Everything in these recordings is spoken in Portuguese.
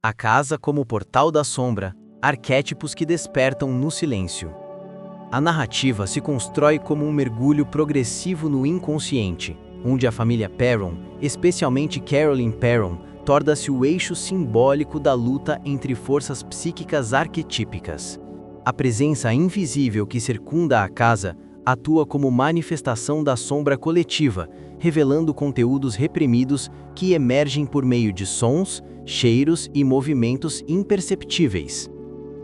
A casa como portal da sombra, arquétipos que despertam no silêncio. A narrativa se constrói como um mergulho progressivo no inconsciente, onde a família Perron, especialmente Carolyn Perron, torna-se o eixo simbólico da luta entre forças psíquicas arquetípicas. A presença invisível que circunda a casa atua como manifestação da sombra coletiva, revelando conteúdos reprimidos que emergem por meio de sons, cheiros e movimentos imperceptíveis.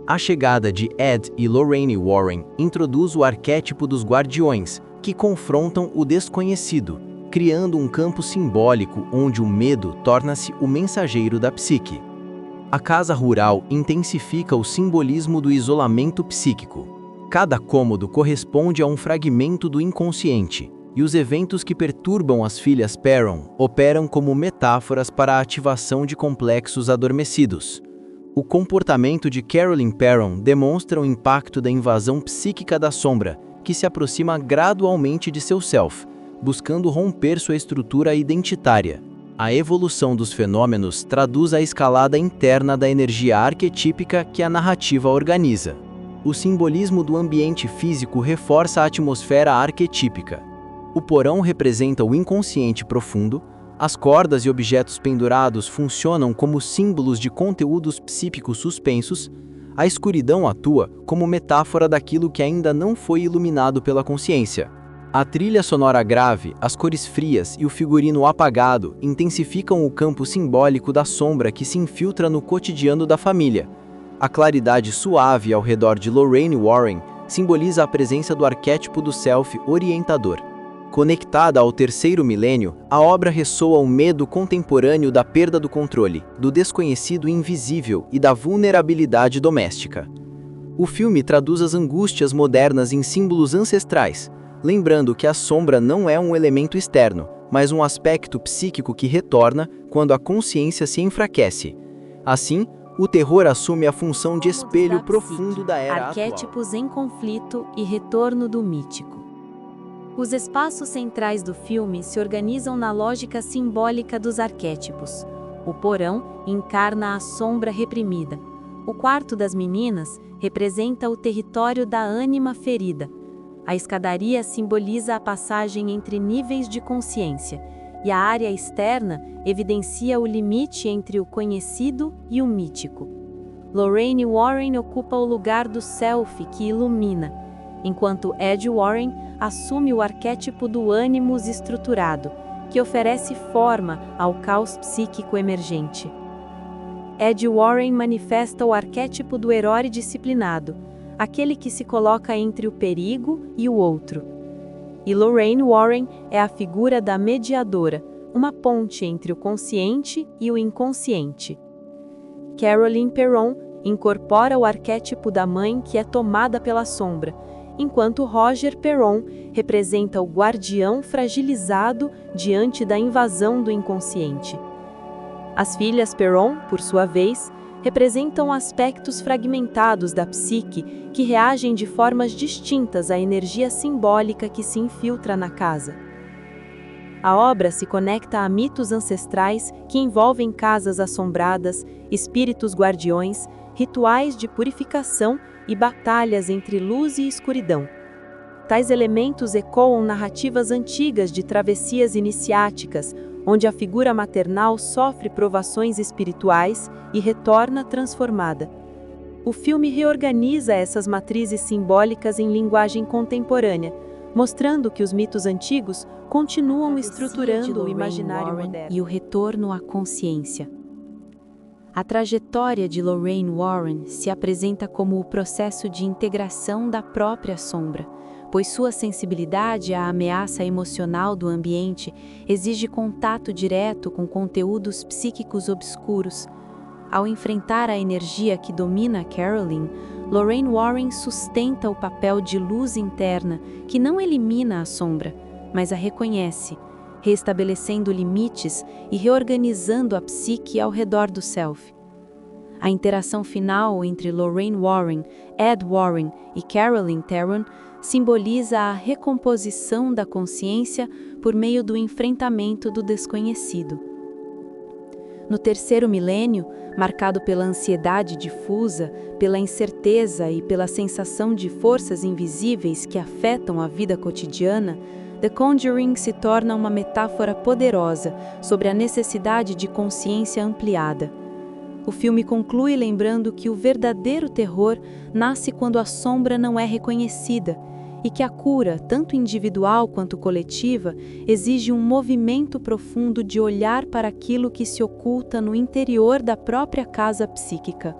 A chegada de Ed e Lorraine Warren introduz o arquétipo dos guardiões, que confrontam o desconhecido, criando um campo simbólico onde o medo torna-se o mensageiro da psique. A casa rural intensifica o simbolismo do isolamento psíquico. Cada cômodo corresponde a um fragmento do inconsciente, e os eventos que perturbam as filhas Perron operam como metáforas para a ativação de complexos adormecidos. O comportamento de Carolyn Perron demonstra o impacto da invasão psíquica da sombra, que se aproxima gradualmente de seu self, buscando romper sua estrutura identitária. A evolução dos fenômenos traduz a escalada interna da energia arquetípica que a narrativa organiza. O simbolismo do ambiente físico reforça a atmosfera arquetípica. O porão representa o inconsciente profundo, as cordas e objetos pendurados funcionam como símbolos de conteúdos psíquicos suspensos, a escuridão atua como metáfora daquilo que ainda não foi iluminado pela consciência. A trilha sonora grave, as cores frias e o figurino apagado intensificam o campo simbólico da sombra que se infiltra no cotidiano da família. A claridade suave ao redor de Lorraine Warren simboliza a presença do arquétipo do self orientador. Conectada ao terceiro milênio, a obra ressoa o medo contemporâneo da perda do controle, do desconhecido invisível e da vulnerabilidade doméstica. O filme traduz as angústias modernas em símbolos ancestrais, lembrando que a sombra não é um elemento externo, mas um aspecto psíquico que retorna quando a consciência se enfraquece. Assim, o terror assume a função de espelho profundo da era atual. Arquétipos em conflito e retorno do mítico. Os espaços centrais do filme se organizam na lógica simbólica dos arquétipos. O porão encarna a sombra reprimida. O quarto das meninas representa o território da ânima ferida. A escadaria simboliza a passagem entre níveis de consciência, e a área externa evidencia o limite entre o conhecido e o mítico. Lorraine Warren ocupa o lugar do self que ilumina, enquanto Ed Warren assume o arquétipo do ânimos estruturado, que oferece forma ao caos psíquico emergente. Ed Warren manifesta o arquétipo do herói disciplinado, aquele que se coloca entre o perigo e o outro. E Lorraine Warren é a figura da mediadora, uma ponte entre o consciente e o inconsciente. Carolyn Perron incorpora o arquétipo da mãe que é tomada pela sombra, enquanto Roger Perron representa o guardião fragilizado diante da invasão do inconsciente. As filhas Perron, por sua vez, representam aspectos fragmentados da psique que reagem de formas distintas à energia simbólica que se infiltra na casa. A obra se conecta a mitos ancestrais que envolvem casas assombradas, espíritos guardiões, rituais de purificação e batalhas entre luz e escuridão. Tais elementos ecoam narrativas antigas de travessias iniciáticas, onde a figura maternal sofre provações espirituais e retorna transformada. O filme reorganiza essas matrizes simbólicas em linguagem contemporânea, mostrando que os mitos antigos continuam estruturando o imaginário moderno. E o retorno à consciência. A trajetória de Lorraine Warren se apresenta como o processo de integração da própria sombra, pois sua sensibilidade à ameaça emocional do ambiente exige contato direto com conteúdos psíquicos obscuros. Ao enfrentar a energia que domina Carolyn, Lorraine Warren sustenta o papel de luz interna que não elimina a sombra, mas a reconhece, restabelecendo limites e reorganizando a psique ao redor do self. A interação final entre Lorraine Warren, Ed Warren e Carolyn Perron simboliza a recomposição da consciência por meio do enfrentamento do desconhecido. No terceiro milênio, marcado pela ansiedade difusa, pela incerteza e pela sensação de forças invisíveis que afetam a vida cotidiana, The Conjuring se torna uma metáfora poderosa sobre a necessidade de consciência ampliada. O filme conclui lembrando que o verdadeiro terror nasce quando a sombra não é reconhecida e que a cura, tanto individual quanto coletiva, exige um movimento profundo de olhar para aquilo que se oculta no interior da própria casa psíquica.